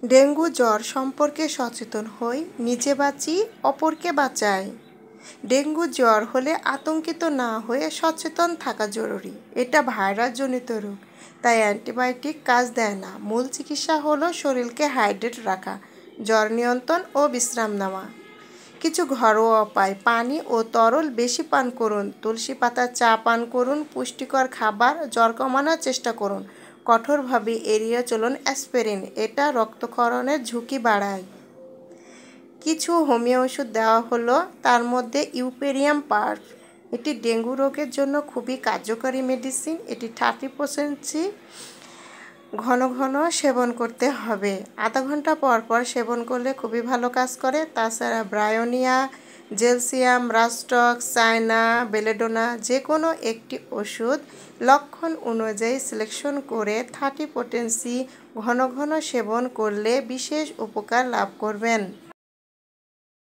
Dengue জ্বর সম্পর্কে সচেতন হই, নিজে বাঁচি, অপরকে বাঁচাই। ডেঙ্গু জ্বর হলে আতঙ্কিত না হয়ে সচেতন থাকা জরুরি। এটা ভাইরাসজনিত রোগ, তাই অ্যান্টিবায়োটিক কাজ দেয় না। মূল চিকিৎসা হলো শরীরকে হাইড্রেট রাখা, জ্বর নিয়ন্ত্রণ ও বিশ্রাম নেওয়া। কিছু ঘরোয়া উপায়: পানি ও তরল বেশি পান করুন, তুলসী পাতার চা পান করুন, পুষ্টিকর খাবার, জ্বর কমানোর চেষ্টা করুন। কঠোরভাবে এড়িয়ে চলুন অ্যাসপিরিন, এটা রক্তক্ষরণের ঝুঁকি বাড়ায়। কিছু হোমিও ওষুধ দেওয়া হলো, তার মধ্যে ইউপেরিয়াম পার্ভ, এটি ডেঙ্গু রোগের জন্য খুবই কার্যকরী মেডিসিন। এটি 30% ঘন ঘন সেবন করতে হবে, আধা ঘন্টা পর পর সেবন করলে খুবই ভালো কাজ করে। তাছাড়া ব্রায়োনিয়া, জেলসিয়াম, রাস্টক, চায়না, বেলেডোনা যে কোনো একটি ওষুধ লক্ষণ অনুযায়ী সিলেকশন করে 30% ঘন ঘন সেবন করলে বিশেষ উপকার লাভ করবেন।